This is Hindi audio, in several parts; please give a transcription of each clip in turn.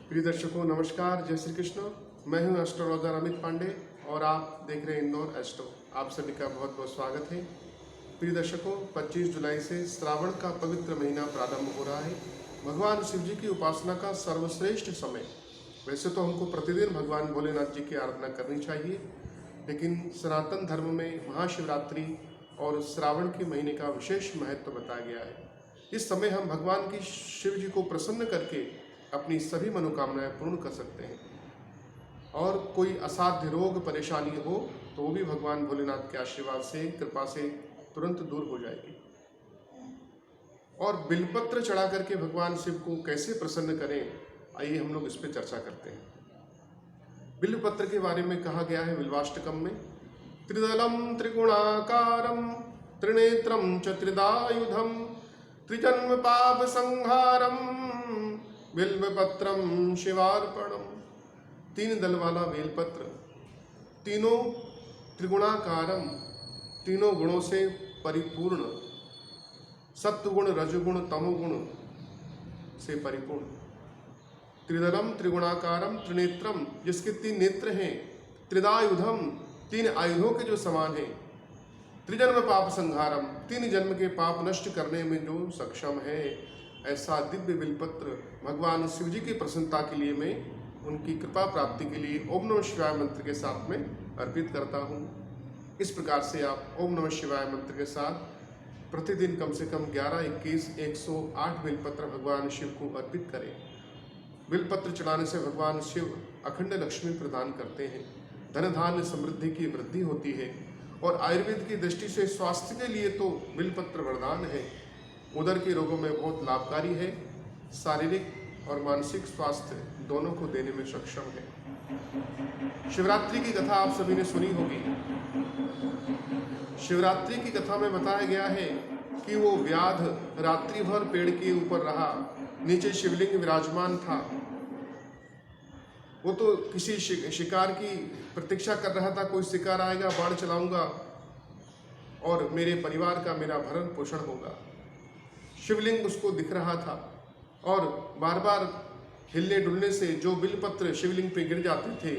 प्रिय दर्शकों नमस्कार, जय श्री कृष्ण। मैं हूं एस्ट्रोलॉजर अमित पांडे और आप देख रहे हैं इंदौर एस्ट्रो। आप सभी का बहुत बहुत स्वागत है। प्रिय दर्शकों, 25 जुलाई से श्रावण का पवित्र महीना प्रारंभ हो रहा है। भगवान शिव जी की उपासना का सर्वश्रेष्ठ समय। वैसे तो हमको प्रतिदिन भगवान भोलेनाथ जी की आराधना करनी चाहिए, लेकिन सनातन धर्म में महाशिवरात्रि और श्रावण के महीने का विशेष महत्व बताया गया है। इस समय हम भगवान की शिव जी को प्रसन्न करके अपनी सभी मनोकामनाएं पूर्ण कर सकते हैं, और कोई असाध्य रोग परेशानी हो तो वो भी भगवान भोलेनाथ के आशीर्वाद से, कृपा से तुरंत दूर हो जाएगी। और बिलपत्र चढ़ा करके भगवान शिव को कैसे प्रसन्न करें, आइए हम लोग इस पर चर्चा करते हैं। बिलपत्र के बारे में कहा गया है बिल्वाष्टकम में, त्रिदलम त्रिगुणाकारम त्रिनेत्रम च त्रिदायुधम त्रिजन्म पाप संहारम बिल्वपत्रम शिवार्पणम। 3 दल वाला बेलपत्र, तीनों त्रिगुणाकारम, तीनों गुणों से परिपूर्ण, सत्वगुण रजगुण तमोगुण से परिपूर्ण। त्रिदलम त्रिगुणाकारम त्रिनेत्रम, जिसके 3 नेत्र हैं, त्रिदायुधम, 3 आयुधों के जो समान है, त्रिजन्म पाप संहारम, 3 जन्म के पाप नष्ट करने में जो सक्षम है, ऐसा दिव्य बिलपत्र भगवान शिव जी की प्रसन्नता के लिए, मैं उनकी कृपा प्राप्ति के लिए ओम नमः शिवाय मंत्र के साथ में अर्पित करता हूँ। इस प्रकार से आप ओम नमः शिवाय मंत्र के साथ प्रतिदिन कम से कम 11, 21, 108 बिलपत्र भगवान शिव को अर्पित करें। बिलपत्र चढ़ाने से भगवान शिव अखंड लक्ष्मी प्रदान करते हैं, धन धान्य समृद्धि की वृद्धि होती है, और आयुर्वेद की दृष्टि से स्वास्थ्य के लिए तो बिलपत्र वरदान है। उदर के रोगों में बहुत लाभकारी है, शारीरिक और मानसिक स्वास्थ्य दोनों को देने में सक्षम है। शिवरात्रि की कथा आप सभी ने सुनी होगी। शिवरात्रि की कथा में बताया गया है कि वो व्याध रात्रि भर पेड़ के ऊपर रहा, नीचे शिवलिंग विराजमान था। वो तो किसी शिकार की प्रतीक्षा कर रहा था, कोई शिकार आएगा, बाण चलाऊंगा और मेरे परिवार का, मेरा भरण पोषण होगा। शिवलिंग उसको दिख रहा था, और बार बार हिलने डुलने से जो बिलपत्र शिवलिंग पे गिर जाते थे,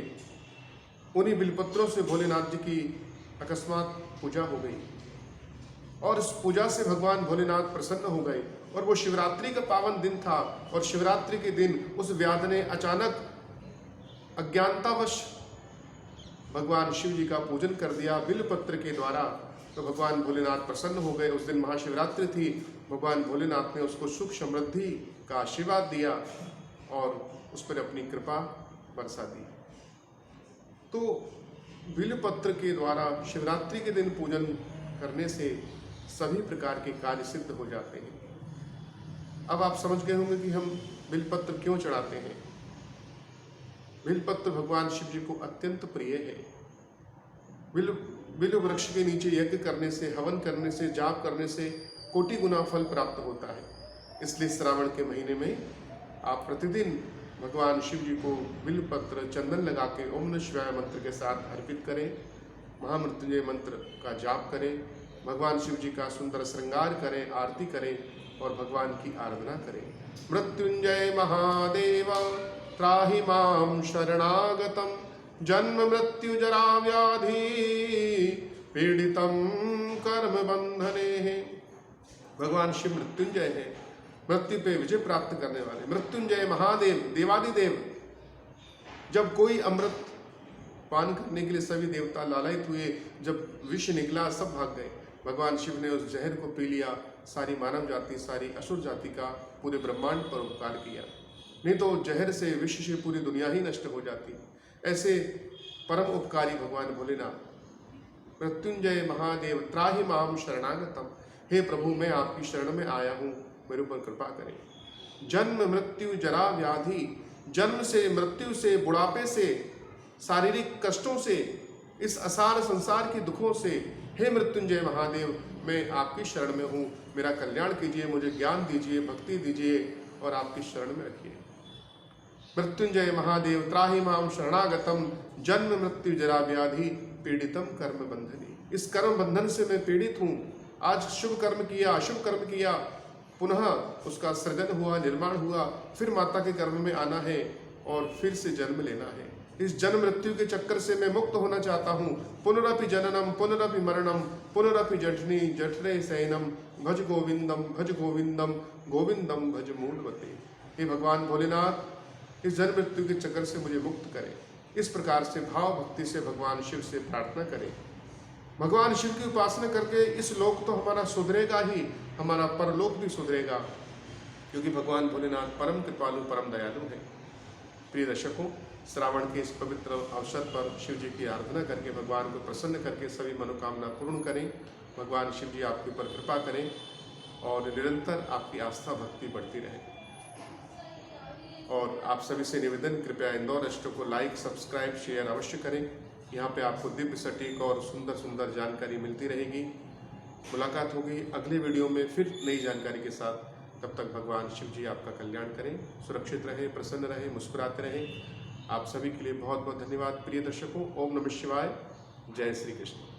उन्हीं बिलपत्रों से भोलेनाथ जी की अकस्मात पूजा हो गई, और इस पूजा से भगवान भोलेनाथ प्रसन्न हो गए। और वो शिवरात्रि का पावन दिन था, और शिवरात्रि के दिन उस व्याध ने अचानक अज्ञानतावश भगवान शिव जी का पूजन कर दिया बिलपत्र के द्वारा, तो भगवान भोलेनाथ प्रसन्न हो गए। उस दिन महाशिवरात्रि थी, भगवान भोलेनाथ ने उसको सुख समृद्धि का आशीर्वाद दिया और उस पर अपनी कृपा बरसा दी। तो बिलपत्र के द्वारा शिवरात्रि के दिन पूजन करने से सभी प्रकार के कार्य सिद्ध हो जाते हैं। अब आप समझ गए होंगे कि हम बिलपत्र क्यों चढ़ाते हैं। बिलपत्र भगवान शिव जी को अत्यंत प्रिय है। बिल वृक्ष के नीचे यज्ञ करने से, हवन करने से, जाप करने से कोटि गुना फल प्राप्त होता है। इसलिए श्रावण के महीने में आप प्रतिदिन भगवान शिव जी को बिलपत्र चंदन लगा के ओम नमः शिवाय मंत्र के साथ अर्पित करें, महामृत्युंजय मंत्र का जाप करें, भगवान शिव जी का सुंदर श्रृंगार करें, आरती करें और भगवान की आराधना करें। मृत्युंजय महादेव त्राहि मां शरणागतम जन्म मृत्यु जरा व्याधि पीड़ितम कर्म बंधने है। भगवान शिव मृत्युंजय है, मृत्यु पे विजय प्राप्त करने वाले। मृत्युंजय महादेव, देवादिदेव। जब कोई अमृत पान करने के लिए सभी देवता लालायित हुए, जब विष निकला सब भाग गए, भगवान शिव ने उस जहर को पी लिया, सारी मानव जाति, सारी असुर जाति का, पूरे ब्रह्मांड पर उपकार किया। नहीं तो जहर से, विष से पूरी दुनिया ही नष्ट हो जाती। ऐसे परम उपकारी भगवान भोलेनाथ। मृत्युंजय महादेव त्राहि माम शरणागतम, हे प्रभु मैं आपकी शरण में आया हूँ, मेरे ऊपर कृपा करें। जन्म मृत्यु जरा व्याधि, जन्म से, मृत्यु से, बुढ़ापे से, शारीरिक कष्टों से, इस असार संसार के दुखों से, हे मृत्युंजय महादेव मैं आपकी शरण में हूँ, मेरा कल्याण कीजिए, मुझे ज्ञान दीजिए, भक्ति दीजिए और आपकी शरण में रखिए। मृत्युंजय महादेव त्राहि माम शरणागतम जन्म मृत्यु जरा व्याधि पीड़ितम कर्म बंधनी। इस कर्म बंधन से मैं पीड़ित हूँ। आज शुभ कर्म किया, अशुभ कर्म किया, पुनः उसका सृजन हुआ, निर्माण हुआ, फिर माता के गर्भ में आना है, और फिर से जन्म लेना है। इस जन्म मृत्यु के चक्कर से मैं मुक्त होना चाहता हूँ। पुनरपि जननम पुनरपि मरणम पुनरपि जठनी जठरे शयनम भज गोविंदम गोविंदम भज मूढ़वते। हे भगवान भोलेनाथ, इस जन्म मृत्यु के चक्कर से मुझे मुक्त करें। इस प्रकार से भाव भक्ति से भगवान शिव से प्रार्थना करें। भगवान शिव की उपासना करके इस लोक तो हमारा सुधरेगा ही, हमारा परलोक भी सुधरेगा, क्योंकि भगवान भोलेनाथ परम कृपालु परम दयालु है। प्रिय दर्शकों, श्रावण के इस पवित्र अवसर पर शिव जी की आराधना करके भगवान को प्रसन्न करके सभी मनोकामना पूर्ण करें। भगवान शिव जी आपके ऊपर कृपा करें और निरंतर आपकी आस्था भक्ति बढ़ती रहे। और आप सभी से निवेदन, कृपया इंदौर अष्टक को लाइक सब्सक्राइब शेयर अवश्य करें। यहाँ पे आपको दिव्य सटीक और सुंदर सुंदर जानकारी मिलती रहेगी। मुलाकात होगी अगले वीडियो में फिर नई जानकारी के साथ। तब तक भगवान शिव जी आपका कल्याण करें, सुरक्षित रहे, प्रसन्न रहे, मुस्कुराते रहें। आप सभी के लिए बहुत बहुत धन्यवाद। प्रिय दर्शकों, ओम नमः शिवाय, जय श्री कृष्ण।